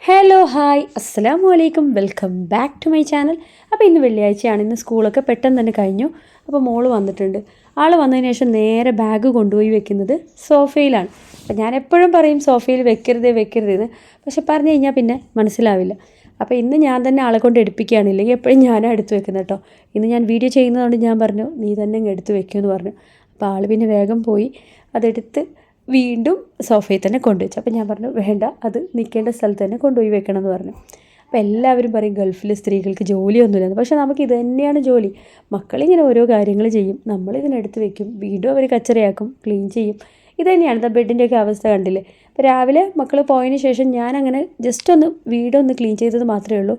Hello hi അസ്സലാമു അലൈക്കും welcome back to my channel. അപ്പോൾ ഇന്ന് വെള്ളിയാഴ്ചയാണ്. ഇന്ന് സ്കൂളൊക്കെ പെട്ടെന്ന് തന്നെ കഴിഞ്ഞു. അപ്പോൾ മോള് വന്നിട്ടുണ്ട്. ആൾ വന്നതിന് ശേഷം നേരെ ബാഗ് കൊണ്ടുപോയി വെക്കുന്നത് സോഫയിലാണ്. അപ്പോൾ ഞാൻ എപ്പോഴും പറയും സോഫയിൽ വെക്കരുതെന്ന്, പക്ഷെ പറഞ്ഞു കഴിഞ്ഞാൽ പിന്നെ മനസ്സിലാവില്ല. അപ്പോൾ ഇന്ന് ഞാൻ തന്നെ ആളെ കൊണ്ട് എടുപ്പിക്കുകയാണ്, ഇല്ലെങ്കിൽ എപ്പോഴും ഞാനാണ് എടുത്ത് വെക്കുന്നത് കേട്ടോ. ഇന്ന് ഞാൻ വീഡിയോ ചെയ്യുന്നതുകൊണ്ട് ഞാൻ പറഞ്ഞു നീ തന്നെ അങ്ങ് എടുത്ത് വെക്കുമെന്ന് പറഞ്ഞു. അപ്പോൾ ആൾ പിന്നെ വേഗം പോയി അതെടുത്ത് വീണ്ടും സോഫയിൽ തന്നെ കൊണ്ടുവച്ചു. അപ്പോൾ ഞാൻ പറഞ്ഞു വേണ്ട, അത് നിൽക്കേണ്ട സ്ഥലത്ത് തന്നെ കൊണ്ടുപോയി വെക്കണം എന്ന് പറഞ്ഞു. അപ്പോൾ എല്ലാവരും പറയും ഗൾഫിൽ സ്ത്രീകൾക്ക് ജോലിയൊന്നുമില്ലെന്ന്, പക്ഷേ നമുക്ക് ഇത് തന്നെയാണ് ജോലി. മക്കളിങ്ങനെ ഓരോ കാര്യങ്ങൾ ചെയ്യും, നമ്മളിതിനെടുത്ത് വെക്കും, വീണ്ടും അവർ കച്ചറയാക്കും, ക്ലീൻ ചെയ്യും. ഇത് തന്നെയാണ് ബെഡിൻ്റെയൊക്കെ അവസ്ഥ കണ്ടില്ലേ. അപ്പോൾ രാവിലെ മക്കൾ പോയതിന് ശേഷം ഞാനങ്ങനെ ജസ്റ്റ് ഒന്ന് വീടൊന്ന് ക്ലീൻ ചെയ്തത് മാത്രമേ ഉള്ളൂ.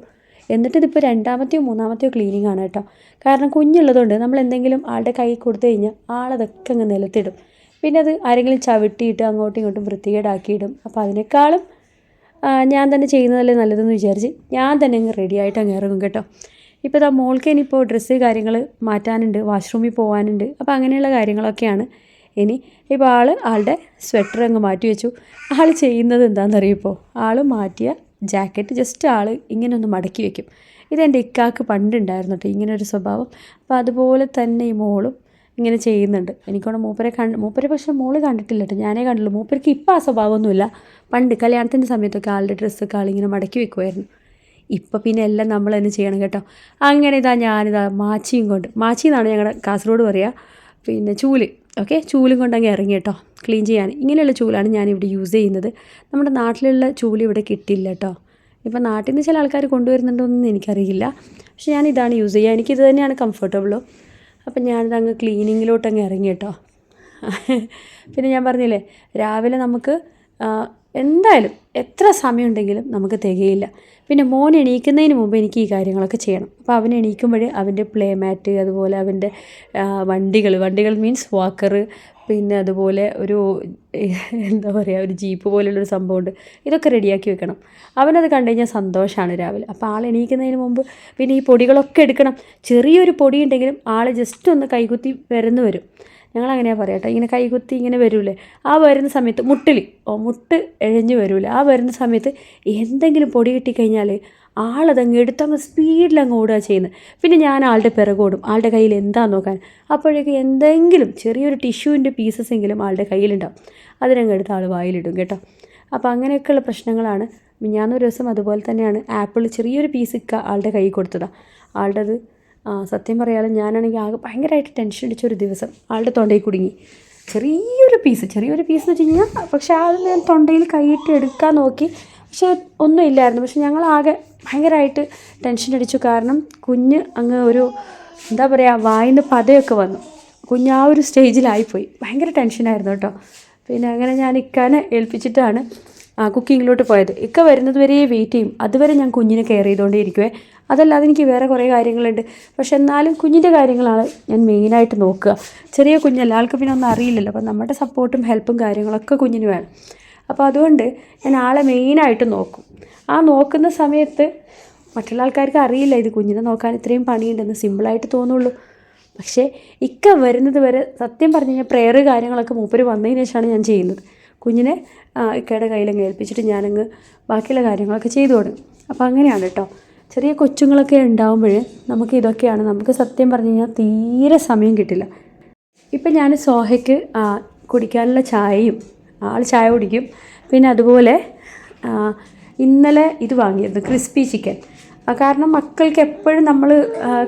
എന്നിട്ട് ഇതിപ്പോൾ രണ്ടാമത്തെയോ മൂന്നാമത്തെയോ ക്ലീനിങ് ആണ് കേട്ടോ. കാരണം കുഞ്ഞുള്ളതുകൊണ്ട് നമ്മൾ എന്തെങ്കിലും ആളുടെ കൈ കൊടുത്തു കഴിഞ്ഞാൽ ആളതൊക്കെ അങ്ങ് നിലത്തിടും. പിന്നെ അത് ആരെങ്കിലും ചവിട്ടിയിട്ട് അങ്ങോട്ടും ഇങ്ങോട്ടും വൃത്തികേടാക്കിയിടും. അപ്പോൾ അതിനേക്കാളും ഞാൻ തന്നെ ചെയ്യുന്നതല്ലേ നല്ലതെന്ന് വിചാരിച്ച് ഞാൻ തന്നെ അങ്ങ് റെഡിയായിട്ട് അങ്ങ് ഇറങ്ങും കേട്ടോ. ഇപ്പോൾ ഇതാ മോൾക്ക് ഇനിയിപ്പോൾ ഡ്രസ്സ് കാര്യങ്ങൾ മാറ്റാനുണ്ട്, വാഷ്റൂമിൽ പോകാനുണ്ട്. അപ്പോൾ അങ്ങനെയുള്ള കാര്യങ്ങളൊക്കെയാണ് ഇനി. ഇപ്പോൾ ആളുടെ സ്വെറ്റർ അങ്ങ് മാറ്റി വെച്ചു. ആൾ ചെയ്യുന്നത് എന്താണെന്നറിയിപ്പോൾ, ആൾ മാറ്റിയ ജാക്കറ്റ് ജസ്റ്റ് ആൾ ഇങ്ങനെ ഒന്ന് മടക്കി വെക്കും. ഇതെൻ്റെ ഇക്കാക്ക് പണ്ടുണ്ടായിരുന്നു കേട്ടോ ഇങ്ങനൊരു സ്വഭാവം. അപ്പോൾ അതുപോലെ തന്നെ ഈ മോളും ഇങ്ങനെ ചെയ്യുന്നുണ്ട്. എനിക്കോടെ മൂപ്പരെ പക്ഷേ മോള് കണ്ടിട്ടില്ല കേട്ടോ, ഞാനേ കണ്ടുള്ളൂ. മൂപ്പർക്ക് ഇപ്പോൾ ആ സ്വഭാവമൊന്നുമില്ല. പണ്ട് കല്യാണത്തിൻ്റെ സമയത്തൊക്കെ ആളുടെ ഡ്രസ്സൊക്കെ ആളിങ്ങനെ മടക്കി വെക്കുമായിരുന്നു. ഇപ്പോൾ പിന്നെ എല്ലാം നമ്മൾ തന്നെ ചെയ്യണം കേട്ടോ. അങ്ങനെ ഞാനിതാ മാച്ചിയും കൊണ്ട്, മാച്ചി എന്നാണ് ഞങ്ങളുടെ കാസർഗോഡ് പറയുക, പിന്നെ ചൂല്, ഓക്കെ, ചൂലും കൊണ്ട് അങ്ങ് ഇറങ്ങി കേട്ടോ ക്ലീൻ ചെയ്യാൻ. ഇങ്ങനെയുള്ള ചൂലാണ് ഞാനിവിടെ യൂസ് ചെയ്യുന്നത്. നമ്മുടെ നാട്ടിലുള്ള ചൂല് ഇവിടെ കിട്ടില്ല കേട്ടോ. ഇപ്പോൾ നാട്ടിൽ നിന്ന് ചില ആൾക്കാർ കൊണ്ടുവരുന്നുണ്ടോയെന്നൊന്നും എനിക്കറിയില്ല, പക്ഷേ ഞാനിതാണ് യൂസ് ചെയ്യുക, എനിക്കിത് തന്നെയാണ് കംഫർട്ടബിളോ. അപ്പം ഞാനിതങ്ങ് ക്ലീനിങ്ങിലോട്ടങ്ങ് ഇറങ്ങി കേട്ടോ. പിന്നെ ഞാൻ പറഞ്ഞില്ലേ രാവിലെ നമുക്ക് എന്തായാലും എത്ര സമയമുണ്ടെങ്കിലും നമുക്ക് തികയില്ല. പിന്നെ മോൻ എണീക്കുന്നതിന് മുമ്പ് എനിക്ക് ഈ കാര്യങ്ങളൊക്കെ ചെയ്യണം. അപ്പോൾ അവൻ എണീക്കുമ്പോഴേ അവൻ്റെ പ്ലേ മാറ്റ്, അതുപോലെ അവൻ്റെ വണ്ടികൾ മീൻസ് വാക്കർ, പിന്നെ അതുപോലെ ഒരു എന്താ പറയുക ഒരു ജീപ്പ് പോലുള്ളൊരു സംഭവമുണ്ട്, ഇതൊക്കെ റെഡിയാക്കി വെക്കണം. അവനത് കണ്ടു കഴിഞ്ഞാൽ സന്തോഷമാണ് രാവിലെ. അപ്പോൾ ആൾ എണീക്കുന്നതിന് മുമ്പ് പിന്നെ ഈ പൊടികളൊക്കെ എടുക്കണം. ചെറിയൊരു പൊടി ഉണ്ടെങ്കിലും ആൾ ജസ്റ്റ് ഒന്ന് കൈകുത്തി വരുന്നു വരും. ഞങ്ങളങ്ങനെയാണ് പറയാം കേട്ടോ. ഇങ്ങനെ കൈകുത്തി ഇങ്ങനെ വരൂലേ, ആ വരുന്ന സമയത്ത് മുട്ട് എഴഞ്ഞ് വരൂലേ, ആ വരുന്ന സമയത്ത് എന്തെങ്കിലും പൊടി കിട്ടിക്കഴിഞ്ഞാൽ ആളതങ്ങ് എടുത്തങ്ങ് സ്പീഡിലങ്ങ് ഓടുക ചെയ്യുന്നത്. പിന്നെ ഞാൻ ആളുടെ പിറകോടും, ആളുടെ കയ്യിൽ എന്താ നോക്കാൻ. അപ്പോഴേക്ക് എന്തെങ്കിലും ചെറിയൊരു ടിഷ്യൂവിൻ്റെ പീസസ് എങ്കിലും ആളുടെ കയ്യിലുണ്ടാവും. അതിനങ്ങ് എടുത്ത് ആൾ വായിലിടും കേട്ടോ. അപ്പോൾ അങ്ങനെയൊക്കെയുള്ള പ്രശ്നങ്ങളാണ്. ഞാനൊരു ദിവസം അതുപോലെ തന്നെയാണ് ആപ്പിൾ ചെറിയൊരു പീസ് ആളുടെ കയ്യിൽ കൊടുത്തതാണ്. ആളുടെ അത് സത്യം പറയാതെ ഞാനാണെങ്കിൽ ആകെ ഭയങ്കരമായിട്ട് ടെൻഷൻ അടിച്ചൊരു ദിവസം. ആളുടെ തൊണ്ടയിൽ കുടുങ്ങി ചെറിയൊരു പീസ് എന്ന് വെച്ച് കഴിഞ്ഞാൽ, പക്ഷേ അത് ഞാൻ തൊണ്ടയിൽ കൈയിട്ട് എടുക്കാൻ നോക്കി, പക്ഷേ ഒന്നും ഇല്ലായിരുന്നു. പക്ഷെ ഞങ്ങളാകെ ഭയങ്കരമായിട്ട് ടെൻഷൻ അടിച്ചു. കാരണം കുഞ്ഞ് അങ്ങ് ഒരു എന്താ പറയുക വായിന്ന് പതയൊക്കെ വന്നു. കുഞ്ഞ് ആ ഒരു സ്റ്റേജിലായിപ്പോയി. ഭയങ്കര ടെൻഷനായിരുന്നു കേട്ടോ. പിന്നെ അങ്ങനെ ഞാൻ ഇക്കാനെ ഏൽപ്പിച്ചിട്ടാണ് കുക്കിങ്ങിലോട്ട് പോയത്. ഇക്ക വരുന്നത് വരെ വെയിറ്റ് ചെയ്യും. അതുവരെ ഞാൻ കുഞ്ഞിനെ കെയർ ചെയ്തുകൊണ്ടേ ഇരിക്കുവേ. അതല്ലാതെ എനിക്ക് വേറെ കുറേ കാര്യങ്ങളുണ്ട്. പക്ഷെ എന്നാലും കുഞ്ഞിൻ്റെ കാര്യങ്ങളാണ് ഞാൻ മെയിനായിട്ട് നോക്കുക. ചെറിയ കുഞ്ഞല്ല, ആൾക്ക് പിന്നെ ഒന്നും അറിയില്ലല്ലോ. അപ്പോൾ നമ്മുടെ സപ്പോർട്ടും ഹെൽപ്പും കാര്യങ്ങളൊക്കെ കുഞ്ഞിന് വേണം. അപ്പോൾ അതുകൊണ്ട് ഞാൻ ആളെ മെയിനായിട്ട് നോക്കും. ആ നോക്കുന്ന സമയത്ത് മറ്റുള്ള ആൾക്കാർക്ക് അറിയില്ല ഇത് കുഞ്ഞിനെ നോക്കാൻ ഇത്രയും പണിയുണ്ടെന്ന്, സിമ്പിളായിട്ട് തോന്നുള്ളൂ. പക്ഷേ ഇക്ക വരുന്നത് വരെ സത്യം പറഞ്ഞു കഴിഞ്ഞാൽ പ്രെയർ കാര്യങ്ങളൊക്കെ മൂപ്പര് വന്നതിന് ശേഷമാണ് ഞാൻ ചെയ്യുന്നത്. കുഞ്ഞിനെ ഇക്കയുടെ കയ്യിലങ്ങ് ഏൽപ്പിച്ചിട്ട് ഞാനങ്ങ് ബാക്കിയുള്ള കാര്യങ്ങളൊക്കെ ചെയ്തു തുടങ്ങും. അപ്പോൾ അങ്ങനെയാണ് കേട്ടോ. ചെറിയ കൊച്ചുങ്ങളൊക്കെ ഉണ്ടാകുമ്പോൾ നമുക്ക് ഇതൊക്കെയാണ്. നമുക്ക് സത്യം പറഞ്ഞു കഴിഞ്ഞാൽ തീരെ സമയം കിട്ടില്ല. ഇപ്പം ഞാൻ സോഹയ്ക്ക് കുടിക്കാനുള്ള ചായയും, ആൾ ചായ കുടിക്കും. പിന്നെ അതുപോലെ ഇന്നലെ ഇത് വാങ്ങിയിരുന്നു, ക്രിസ്പി ചിക്കൻ. കാരണം മക്കൾക്ക് എപ്പോഴും നമ്മൾ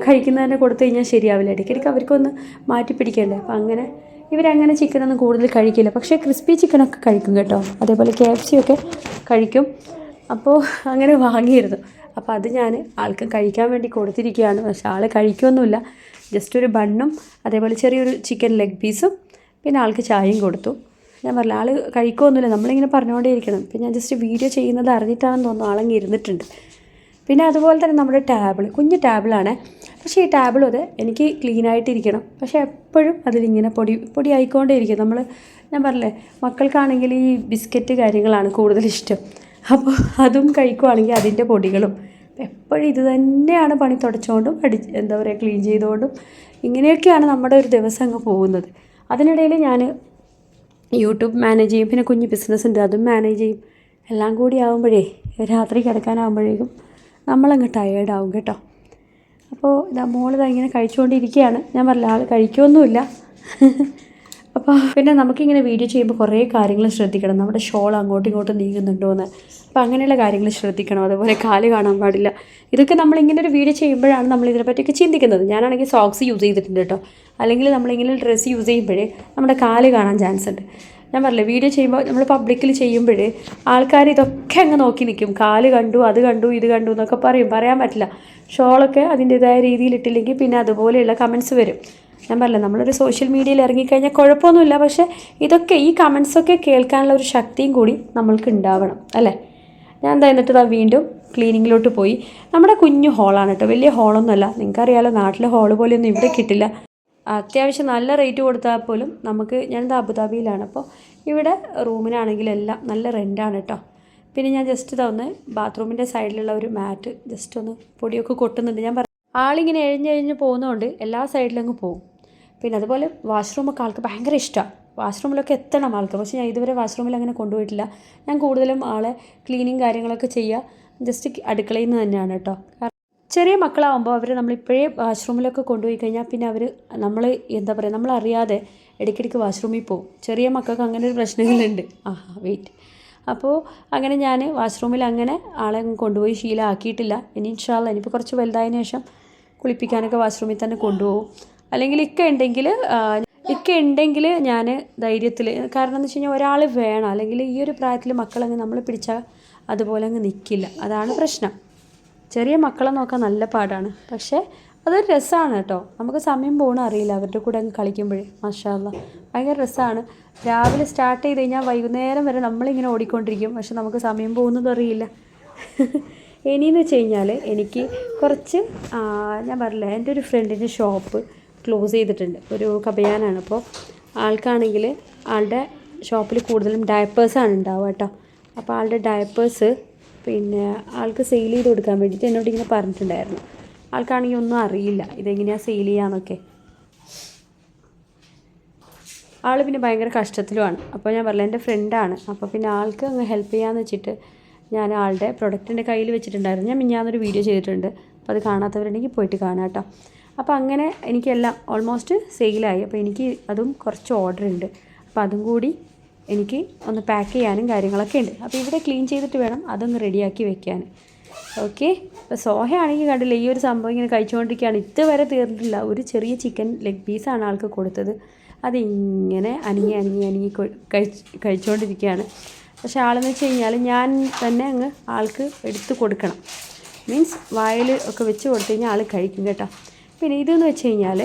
കഴിക്കുന്നതന്നെ കൊടുത്തു കഴിഞ്ഞാൽ ശരിയാവില്ല. ഇടയ്ക്കിടയ്ക്ക് അവർക്കൊന്ന് മാറ്റി പിടിക്കണ്ടേ. അപ്പോൾ അങ്ങനെ ഇവരങ്ങനെ ചിക്കനൊന്നും കൂടുതൽ കഴിക്കില്ല. പക്ഷേ ക്രിസ്പി ചിക്കനൊക്കെ കഴിക്കും കേട്ടോ. അതേപോലെ KFC ഒക്കെ കഴിക്കും. അപ്പോൾ അങ്ങനെ വാങ്ങിയിരുന്നു. അപ്പോൾ അത് ഞാൻ ആൾക്ക് കഴിക്കാൻ വേണ്ടി കൊടുത്തിരിക്കുകയാണ്. പക്ഷേ ആൾ കഴിക്കുമൊന്നുമില്ല. ജസ്റ്റ് ഒരു ബണ്ണും അതേപോലെ ചെറിയൊരു ചിക്കൻ ലെഗ് പീസും പിന്നെ ആൾക്ക് ചായയും കൊടുത്തു. ഞാൻ പറഞ്ഞില്ല ആൾ കഴിക്കുമൊന്നുമില്ല, നമ്മളിങ്ങനെ പറഞ്ഞുകൊണ്ടേ ഇരിക്കണം. ഇപ്പം ഞാൻ ജസ്റ്റ് വീഡിയോ ചെയ്യുന്നത് അറിഞ്ഞിട്ടാണെന്ന് തോന്നുന്നു ആളങ്ങ് ഇരുന്നിട്ടുണ്ട്. പിന്നെ അതുപോലെ തന്നെ നമ്മുടെ കുഞ്ഞ് ടാബിളാണ്. പക്ഷേ ഈ ടാബിളും അത് എനിക്ക് ക്ലീനായിട്ടിരിക്കണം. പക്ഷേ എപ്പോഴും അതിലിങ്ങനെ പൊടി ആയിക്കൊണ്ടേ ഇരിക്കും. ഞാൻ പറഞ്ഞില്ലേ മക്കൾക്കാണെങ്കിൽ ഈ ബിസ്ക്കറ്റ് കാര്യങ്ങളാണ് കൂടുതൽ ഇഷ്ടം. അപ്പോൾ അതും കഴിക്കുവാണെങ്കിൽ അതിൻ്റെ പൊടികളും എപ്പോഴും ഇത് തന്നെയാണ് പണി. തുടച്ചുകൊണ്ടും എന്താ പറയുക ക്ലീൻ ചെയ്തുകൊണ്ടും ഇങ്ങനെയൊക്കെയാണ് നമ്മുടെ ഒരു ദിവസം അങ്ങ് പോകുന്നത്. അതിനിടയിൽ ഞാൻ യൂട്യൂബ് മാനേജ് ചെയ്യും, പിന്നെ കുഞ്ഞ് ബിസിനസ് ഉണ്ട് അതും മാനേജ് ചെയ്യും. എല്ലാം കൂടി ആകുമ്പോഴേ രാത്രി കിടക്കാനാകുമ്പോഴേക്കും നമ്മളങ്ങ് ടയേർഡാവും കേട്ടോ. അപ്പോൾ ഇതാ മോളിതാ ഇങ്ങനെ കഴിച്ചുകൊണ്ടിരിക്കുകയാണ്. ഞാൻ പറഞ്ഞില്ല ആൾ കഴിക്കുമൊന്നുമില്ല. അപ്പോൾ പിന്നെ നമുക്കിങ്ങനെ വീഡിയോ ചെയ്യുമ്പോൾ കുറേ കാര്യങ്ങൾ ശ്രദ്ധിക്കണം. നമ്മുടെ ഷോൾ അങ്ങോട്ടും ഇങ്ങോട്ടും നീങ്ങുന്നുണ്ടോ എന്ന്. അപ്പോൾ അങ്ങനെയുള്ള കാര്യങ്ങൾ ശ്രദ്ധിക്കണം. അതുപോലെ കാല് കാണാൻ പാടില്ല. ഇതൊക്കെ നമ്മളിങ്ങനെ ഒരു വീഡിയോ ചെയ്യുമ്പോഴാണ് നമ്മൾ ഇതിനെപ്പറ്റിയൊക്കെ ചിന്തിക്കുന്നത്. ഞാനാണെങ്കിൽ സോക്സ് യൂസ് ചെയ്തിട്ടുണ്ട് കേട്ടോ. അല്ലെങ്കിൽ നമ്മളിങ്ങനെ ഡ്രസ്സ് യൂസ് ചെയ്യുമ്പോഴേ നമ്മുടെ കാല് കാണാൻ ചാൻസ് ഉണ്ട്. ഞാൻ പറഞ്ഞില്ലേ വീഡിയോ ചെയ്യുമ്പോൾ നമ്മൾ പബ്ലിക്കിൽ ചെയ്യുമ്പോൾ ആൾക്കാർ ഇതൊക്കെ അങ്ങ് നോക്കി നിൽക്കും. കാല് കണ്ടു, അത് കണ്ടു, ഇത് കണ്ടു എന്നൊക്കെ പറയാൻ പറ്റില്ല. ഷോളൊക്കെ അതിൻ്റേതായ രീതിയിലിട്ടില്ലെങ്കിൽ പിന്നെ അതുപോലെയുള്ള കമൻറ്റ്സ് വരും. ഞാൻ പറഞ്ഞില്ല നമ്മളൊരു സോഷ്യൽ മീഡിയയിൽ ഇറങ്ങിക്കഴിഞ്ഞാൽ കുഴപ്പമൊന്നുമില്ല. പക്ഷേ ഇതൊക്കെ ഈ കമൻറ്റ്സൊക്കെ കേൾക്കാനുള്ള ഒരു ശക്തിയും കൂടി നമ്മൾക്ക് ഉണ്ടാവണം അല്ലേ. ഞാൻ എന്താ എന്നിട്ട് വീണ്ടും ക്ലീനിങ്ങിലോട്ട് പോയി. നമ്മുടെ കുഞ്ഞു ഹോളാണ് കേട്ടോ, വലിയ ഹോളൊന്നുമല്ല. നിങ്ങൾക്കറിയാലോ നാട്ടിലെ ഹോള് പോലെയൊന്നും ഇവിടെ കിട്ടില്ല. അത്യാവശ്യം നല്ല റേറ്റ് കൊടുത്താൽ പോലും നമുക്ക്, ഞാനിത് അബുദാബിയിലാണ്, അപ്പോൾ ഇവിടെ റൂമിനാണെങ്കിലും എല്ലാം നല്ല റെൻ്റാണ് കേട്ടോ. പിന്നെ ഞാൻ ജസ്റ്റ് ഇതൊന്ന് ബാത്റൂമിൻ്റെ സൈഡിലുള്ള ഒരു മാറ്റ് ജസ്റ്റ് ഒന്ന് പൊടിയൊക്കെ കൊട്ടുന്നുണ്ട്. ഞാൻ ആളിങ്ങനെ എഴിഞ്ഞെഴിഞ്ഞ് പോകുന്നതുകൊണ്ട് എല്ലാ സൈഡിലങ്ങ് പോകും. പിന്നെ അതുപോലെ വാഷ്റൂമൊക്കെ ആൾക്ക് ഭയങ്കര ഇഷ്ടമാണ്. വാഷ്റൂമിലൊക്കെ എത്തണം ആൾക്ക്. പക്ഷേ ഞാൻ ഇതുവരെ വാഷ്റൂമിൽ അങ്ങനെ കൊണ്ടുപോയിട്ടില്ല. ഞാൻ കൂടുതലും ആളെ ക്ലീനിങ് കാര്യങ്ങളൊക്കെ ചെയ്യുക ജസ്റ്റ് അടുക്കളയിൽ നിന്ന് തന്നെയാണ് കേട്ടോ. ചെറിയ മക്കളാകുമ്പോൾ അവർ നമ്മളിപ്പോഴേ വാഷ്റൂമിലൊക്കെ കൊണ്ടുപോയി കഴിഞ്ഞാൽ പിന്നെ അവർ എന്താ പറയുക, നമ്മളറിയാതെ ഇടയ്ക്കിടയ്ക്ക് വാഷ്റൂമിൽ പോകും. ചെറിയ മക്കൾക്ക് അങ്ങനെ ഒരു പ്രശ്നങ്ങളുണ്ട്. വെയിറ്റ്. അപ്പോൾ അങ്ങനെ ഞാൻ വാഷ്റൂമിൽ അങ്ങനെ ആളെ കൊണ്ടുപോയി ശീലമാക്കിയിട്ടില്ല. ഇനി ഇൻഷാ അല്ലാഹ് ഇനിയിപ്പോൾ കുറച്ച് വലുതായതിനു ശേഷം കുളിപ്പിക്കാനൊക്കെ വാഷ്റൂമിൽ തന്നെ കൊണ്ടുപോകും. അല്ലെങ്കിൽ ഇക്ക ഉണ്ടെങ്കിൽ ഞാൻ ധൈര്യത്തിൽ, കാരണം എന്ന് വെച്ച് കഴിഞ്ഞാൽ ഒരാൾ വേണം. അല്ലെങ്കിൽ ഈ ഒരു പ്രായത്തിൽ മക്കളങ്ങ് നമ്മൾ പിടിച്ചാൽ അതുപോലെ അങ്ങ് നിൽക്കില്ല. അതാണ് പ്രശ്നം. ചെറിയ മക്കളെ നോക്കാൻ നല്ല പാടാണ്. പക്ഷേ അതൊരു രസമാണ് കേട്ടോ. നമുക്ക് സമയം പോകണം അറിയില്ല അവരുടെ കൂടെ അങ്ങ് കളിക്കുമ്പോഴേ. മാഷാ അല്ലാഹ് ഭയങ്കര രസമാണ്. രാവിലെ സ്റ്റാർട്ട് ചെയ്ത് കഴിഞ്ഞാൽ വൈകുന്നേരം വരെ നമ്മളിങ്ങനെ ഓടിക്കൊണ്ടിരിക്കും. പക്ഷെ നമുക്ക് സമയം പോകുന്നതും അറിയില്ല. ഇനിയെന്ന് വെച്ച് കഴിഞ്ഞാൽ എനിക്ക് കുറച്ച് ഞാൻ പറഞ്ഞില്ലേ എൻ്റെ ഒരു ഫ്രണ്ടിൻ്റെ ഷോപ്പ് ക്ലോസ് ചെയ്തിട്ടുണ്ട്. ഒരു കബയാനാണ്. അപ്പോൾ ആൾക്കാണെങ്കിൽ ആളുടെ ഷോപ്പിൽ കൂടുതലും ഡയപ്പേഴ്സാണ് ഉണ്ടാവുക കേട്ടോ. അപ്പോൾ ആളുടെ ഡയപ്പേഴ്സ് പിന്നെ ആൾക്ക് സെയിൽ ചെയ്ത് കൊടുക്കാൻ വേണ്ടിയിട്ട് എന്നോട് ഇങ്ങനെ പറഞ്ഞിട്ടുണ്ടായിരുന്നു. ആൾക്കാണെങ്കിൽ ഒന്നും അറിയില്ല ഇതെങ്ങനെയാണ് സെയിൽ ചെയ്യാന്നൊക്കെ. ആൾ പിന്നെ ഭയങ്കര കഷ്ടത്തിലുമാണ്. അപ്പോൾ ഞാൻ പറഞ്ഞില്ല എൻ്റെ ഫ്രണ്ടാണ്. അപ്പോൾ പിന്നെ ആൾക്ക് അങ്ങ് ഹെൽപ്പ് ചെയ്യാമെന്ന് വെച്ചിട്ട് ഞാൻ ആളുടെ പ്രൊഡക്റ്റിൻ്റെ കയ്യിൽ വെച്ചിട്ടുണ്ടായിരുന്നു. ഞാൻ മിഞ്ഞാന്നൊരു വീഡിയോ ചെയ്തിട്ടുണ്ട്. അപ്പോൾ അത് കാണാത്തവരുണ്ടെങ്കിൽ പോയിട്ട് കാണാം കേട്ടോ. അപ്പോൾ അങ്ങനെ എനിക്കെല്ലാം ഓൾമോസ്റ്റ് സെയിലായി. അപ്പോൾ എനിക്ക് അതും കുറച്ച് ഓർഡർ ഉണ്ട്. അപ്പോൾ അതും കൂടി എനിക്ക് ഒന്ന് പാക്ക് ചെയ്യാനും കാര്യങ്ങളൊക്കെ ഉണ്ട്. അപ്പോൾ ഇവിടെ ക്ലീൻ ചെയ്തിട്ട് വേണം അതൊന്ന് റെഡിയാക്കി വെക്കാൻ. ഓക്കെ. അപ്പോൾ സോഹ ആണെങ്കിൽ കണ്ടില്ല ഈ ഒരു സംഭവം ഇങ്ങനെ കഴിച്ചുകൊണ്ടിരിക്കുകയാണ്. ഇതുവരെ തീർന്നിട്ടില്ല. ഒരു ചെറിയ ചിക്കൻ ലെഗ് പീസാണ് ആൾക്ക് കൊടുത്തത്. അതിങ്ങനെ അനങ്ങി കഴിച്ചുകൊണ്ടിരിക്കുകയാണ്. പക്ഷേ ആളെന്ന് വെച്ച് കഴിഞ്ഞാൽ ഞാൻ തന്നെ അങ്ങ് ആൾക്ക് എടുത്ത് കൊടുക്കണം. മീൻസ് വായിൽ ഒക്കെ വെച്ച് കൊടുത്തു കഴിഞ്ഞാൽ ആൾ കഴിക്കും കേട്ടോ. പിന്നെ ഇതെന്ന് വെച്ച് കഴിഞ്ഞാൽ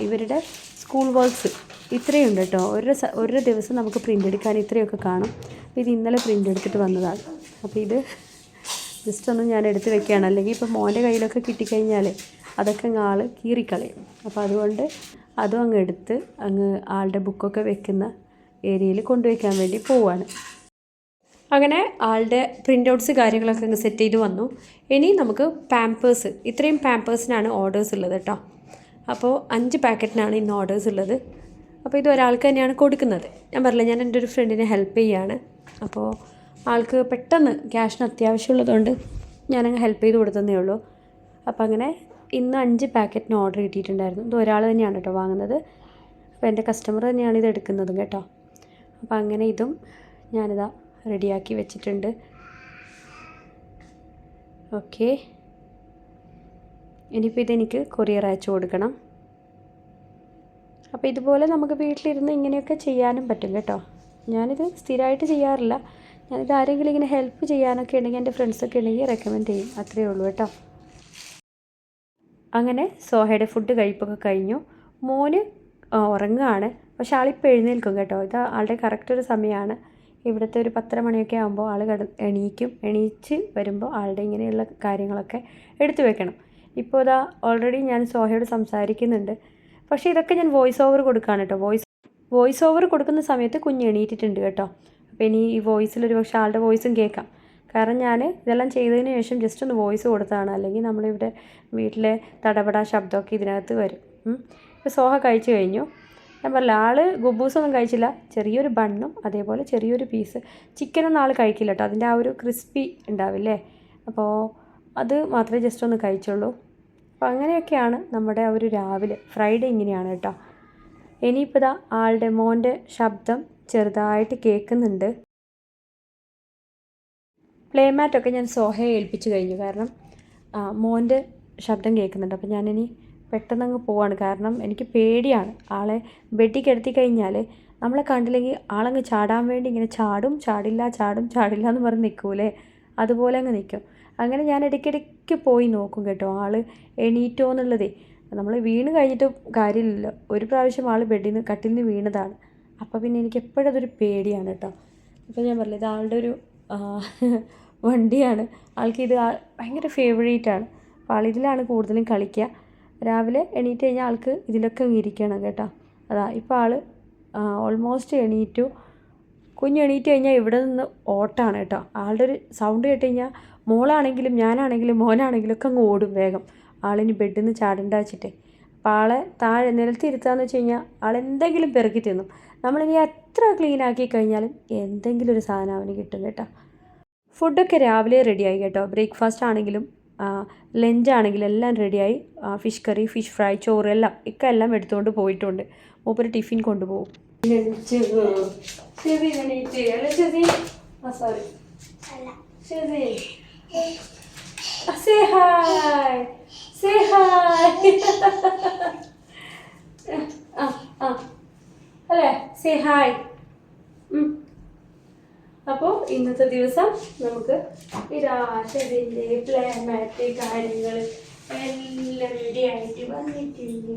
ഇവരുടെ സ്കൂൾ വർക്ക്സ് ഇത്രയുണ്ട് കേട്ടോ. ഒരു ദിവസം നമുക്ക് പ്രിൻ്റ് എടുക്കാൻ ഇത്രയൊക്കെ കാണും. അപ്പോൾ ഇത് ഇന്നലെ പ്രിൻ്റ് എടുത്തിട്ട് വന്നതാണ്. അപ്പോൾ ഇത് ജസ്റ്റ് ഒന്ന് ഞാൻ എടുത്ത് വെക്കുകയാണ്. അല്ലെങ്കിൽ ഇപ്പോൾ മോൻ്റെ കയ്യിലൊക്കെ കിട്ടിക്കഴിഞ്ഞാൽ അതൊക്കെ അങ്ങ് ആൾ കീറിക്കളയും. അപ്പോൾ അതുകൊണ്ട് അതും അങ്ങ് എടുത്ത് അങ്ങ് ആളുടെ ബുക്കൊക്കെ വെക്കുന്ന ഏരിയയിൽ കൊണ്ടുവയ്ക്കാൻ വേണ്ടി പോവുകയാണ്. അങ്ങനെ ആളുടെ പ്രിൻ്റ് ഔട്ട്സ് കാര്യങ്ങളൊക്കെ അങ്ങ് സെറ്റ് ചെയ്ത് വന്നു. ഇനി നമുക്ക് പാമ്പേഴ്സ്, ഇത്രയും പാമ്പേഴ്സിനാണ് ഓർഡേഴ്സ് ഉള്ളത് കേട്ടോ. അപ്പോൾ 5 പാക്കറ്റിനാണ് ഇന്ന് ഓർഡേഴ്സ് ഉള്ളത്. അപ്പോൾ ഇത് ഒരാൾക്ക് തന്നെയാണ് കൊടുക്കുന്നത്. ഞാൻ പറഞ്ഞില്ല ഞാൻ എൻ്റെ ഒരു ഫ്രണ്ടിനെ ഹെൽപ്പ് ചെയ്യുകയാണ്. അപ്പോൾ ആൾക്ക് പെട്ടെന്ന് ക്യാഷിന് അത്യാവശ്യമുള്ളതുകൊണ്ട് ഞാനങ്ങ് ഹെൽപ്പ് ചെയ്ത് കൊടുത്തതേ ഉള്ളൂ. അപ്പോൾ അങ്ങനെ ഇന്ന് 5 പാക്കറ്റിന് ഓർഡർ കിട്ടിയിട്ടുണ്ടായിരുന്നു. ഇത് ഒരാൾ തന്നെയാണ് കേട്ടോ വാങ്ങുന്നത്. അപ്പോൾ എൻ്റെ കസ്റ്റമർ തന്നെയാണ് ഇത് എടുക്കുന്നതും കേട്ടോ. അപ്പോൾ അങ്ങനെ ഇതും ഞാനിതാ റെഡിയാക്കി വെച്ചിട്ടുണ്ട്. ഓക്കെ. ഇനിയിപ്പോൾ ഇതെനിക്ക് കൊറിയർ അയച്ചു കൊടുക്കണം. അപ്പോൾ ഇതുപോലെ നമുക്ക് വീട്ടിലിരുന്ന് ഇങ്ങനെയൊക്കെ ചെയ്യാനും പറ്റും കേട്ടോ. ഞാനിത് സ്ഥിരമായിട്ട് ചെയ്യാറില്ല. ഞാനിത് ആരെങ്കിലും ഇങ്ങനെ ഹെൽപ്പ് ചെയ്യാനൊക്കെ ഉണ്ടെങ്കിൽ എൻ്റെ ഫ്രണ്ട്സൊക്കെ ഉണ്ടെങ്കിൽ റെക്കമെൻഡ് ചെയ്യും. അത്രയേ ഉള്ളൂ കേട്ടോ. അങ്ങനെ സോഹയുടെ ഫുഡ് കഴിപ്പൊക്കെ കഴിഞ്ഞു. മോന് ഉറങ്ങുകയാണ്. പക്ഷെ ആളിപ്പോൾ എഴുന്നേൽക്കും കേട്ടോ. ഇത് ആളുടെ കറക്റ്റ് ഒരു സമയമാണ്. ഇവിടുത്തെ ഒരു 10:30 മണിയൊക്കെ ആകുമ്പോൾ ആൾ എണീച്ച് വരുമ്പോൾ ആളുടെ ഇങ്ങനെയുള്ള കാര്യങ്ങളൊക്കെ എടുത്തു വെക്കണം. ഇപ്പോൾ ഇതാ ഓൾറെഡി ഞാൻ സോഹയോട് സംസാരിക്കുന്നുണ്ട്. പക്ഷേ ഇതൊക്കെ ഞാൻ വോയിസ് ഓവർ കൊടുക്കുകയാണ് കേട്ടോ. വോയിസ് ഓവർ കൊടുക്കുന്ന സമയത്ത് കുഞ്ഞ് എണീറ്റിട്ടുണ്ട് കേട്ടോ. അപ്പോൾ ഇനി ഈ വോയിസിൽ ഒരു പക്ഷേ ആളുടെ വോയിസും കേൾക്കാം. കാരണം ഞാൻ ഇതെല്ലാം ചെയ്തതിന് ശേഷം ജസ്റ്റ് ഒന്ന് വോയിസ് കൊടുത്തതാണ്. അല്ലെങ്കിൽ നമ്മളിവിടെ വീട്ടിലെ തടപട ശബ്ദമൊക്കെ ഇതിനകത്ത് വരും. ഇപ്പോൾ സോഹ കഴിച്ചു കഴിഞ്ഞു. ഞാൻ പറഞ്ഞില്ല ആൾ ഗുബൂസൊന്നും കഴിച്ചില്ല. ചെറിയൊരു ബണ്ണും അതേപോലെ ചെറിയൊരു പീസ് ചിക്കനൊന്നും ആൾ കഴിക്കില്ല കേട്ടോ. അതിൻ്റെ ആ ഒരു ക്രിസ്പി ഉണ്ടാവില്ലേ, അപ്പോൾ അത് മാത്രമേ ജസ്റ്റ് ഒന്ന് കഴിച്ചുള്ളൂ. അപ്പോൾ അങ്ങനെയൊക്കെയാണ് നമ്മുടെ ഒരു രാവിലെ ഫ്രൈഡേ ഇങ്ങനെയാണ് കേട്ടോ. ഇനിയിപ്പോൾ ഇതാ ആളുടെ മോൻ്റെ ശബ്ദം ചെറുതായിട്ട് കേൾക്കുന്നുണ്ട്. പ്ലേ മാറ്റൊക്കെ ഞാൻ സോഹയെ ഏൽപ്പിച്ച് കഴിഞ്ഞു. കാരണം മോൻ്റെ ശബ്ദം കേൾക്കുന്നുണ്ട്. അപ്പോൾ ഞാനിനി പെട്ടെന്നങ്ങ് പോവാണ്. കാരണം എനിക്ക് പേടിയാണ്. ആളെ ബെഡിൽ കിടത്തി കഴിഞ്ഞാൽ നമ്മളെ കണ്ടില്ലെങ്കിൽ ആളങ്ങ് ചാടാൻ വേണ്ടി ഇങ്ങനെ ചാടും ചാടില്ല എന്ന് പറഞ്ഞ് നിൽക്കൂലേ, അതുപോലെ അങ്ങ് നിൽക്കും. അങ്ങനെ ഞാൻ ഇടയ്ക്കിടയ്ക്ക് പോയി നോക്കും കേട്ടോ, ആൾ എണീറ്റോ എന്നുള്ളതേ. നമ്മൾ വീണ് കഴിഞ്ഞിട്ട് കാര്യമില്ലല്ലോ. ഒരു പ്രാവശ്യം ആൾ കട്ടിൽ നിന്ന് വീണതാണ്. അപ്പോൾ പിന്നെ എനിക്ക് എപ്പോഴും അതൊരു പേടിയാണ് കേട്ടോ. അപ്പോൾ ഞാൻ പറഞ്ഞില്ല, ഇത് ആളുടെ ഒരു വണ്ടിയാണ്. ആൾക്ക് ഭയങ്കര ഫേവറേറ്റാണ്. അപ്പോൾ ആളിതിലാണ് കൂടുതലും കളിക്കുക. രാവിലെ എണീറ്റ് കഴിഞ്ഞാൽ ആൾക്ക് ഇതിലൊക്കെ ഇരിക്കണം കേട്ടോ. അതാ ഇപ്പോൾ ആൾ ഓൾമോസ്റ്റ് എണീറ്റു. എണീറ്റ് കഴിഞ്ഞാൽ ഇവിടെ നിന്ന് ഓട്ടാണ് കേട്ടോ. ആളുടെ ഒരു സൗണ്ട് കേട്ട് കഴിഞ്ഞാൽ മോളാണെങ്കിലും ഞാനാണെങ്കിലും മോനാണെങ്കിലും ഒക്കെ അങ്ങ് ഓടും വേഗം, ആളിനി ബെഡിൽ നിന്ന് ചാടേണ്ട വെച്ചിട്ടേ. അപ്പോൾ ആളെ താഴെ നിലത്തിരുത്താന്ന് വെച്ച് കഴിഞ്ഞാൽ ആളെന്തെങ്കിലും പെറുക്കി തിന്നും. നമ്മളിനി എത്ര ക്ലീൻ ആക്കി കഴിഞ്ഞാലും എന്തെങ്കിലും ഒരു സാധനം അവന് കിട്ടും കേട്ടോ. ഫുഡൊക്കെ രാവിലെ റെഡിയായി കേട്ടോ. ബ്രേക്ക്ഫാസ്റ്റ് ആണെങ്കിലും ലഞ്ചാണെങ്കിലും എല്ലാം റെഡിയായി. ഫിഷ് കറി, ഫിഷ് ഫ്രൈ, ചോറ് എല്ലാം എടുത്തുകൊണ്ട് പോയിട്ടുണ്ട്. മൂപ്പര് ടിഫിൻ കൊണ്ടുപോകും. അല്ലേ, സേ ഹായ്. അപ്പോൾ ഇന്നത്തെ ദിവസം നമുക്ക് ഷെസിൻ്റെ പ്ലേ മാറ്റ് കാര്യങ്ങൾ എല്ലാം റെഡി ആയിട്ട് വന്നിട്ടുണ്ട്.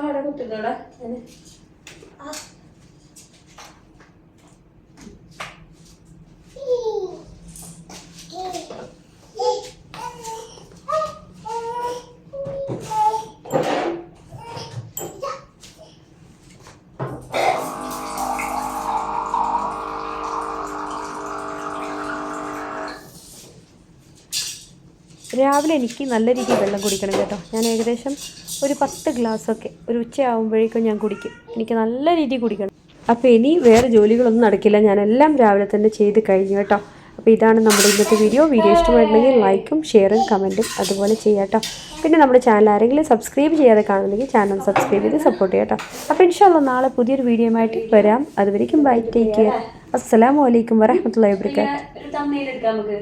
അവിടെ കുട്ടികളോടാ ഞാൻ രാവിലെ എനിക്ക് നല്ല രീതിയിൽ വെള്ളം കുടിക്കണം കേട്ടോ. ഞാൻ ഏകദേശം ഒരു 10 ഗ്ലാസ്സൊക്കെ ഒരു ഉച്ചയാകുമ്പോഴേക്കും ഞാൻ കുടിക്കും. എനിക്ക് നല്ല രീതിയിൽ കുടിക്കണം. അപ്പോൾ ഇനി വേറെ ജോലികളൊന്നും നടക്കില്ല. ഞാനെല്ലാം രാവിലെ തന്നെ ചെയ്ത് കഴിഞ്ഞു കേട്ടോ. അപ്പോൾ ഇതാണ് നമ്മുടെ ഇന്നത്തെ വീഡിയോ ഇഷ്ടമായിട്ടുണ്ടെങ്കിൽ ലൈക്കും ഷെയറും കമൻറ്റും അതുപോലെ ചെയ്യാം കേട്ടോ. പിന്നെ നമ്മുടെ ചാനൽ ആരെങ്കിലും സബ്സ്ക്രൈബ് ചെയ്യാതെ കാണുന്നുണ്ടെങ്കിൽ ചാനൽ സബ്സ്ക്രൈബ് ചെയ്ത് സപ്പോർട്ട് ചെയ്യാം കേട്ടോ. അപ്പോൾ ഇൻഷാല്ലാ നാളെ പുതിയൊരു വീഡിയോയുമായിട്ട് വരാം. അതുവരേക്കും ബൈ, ടേക്ക് കെയർ. അസ്സലാമു അലൈക്കും വറഹ്മത്തുള്ളാഹി വബറകാതുഹു.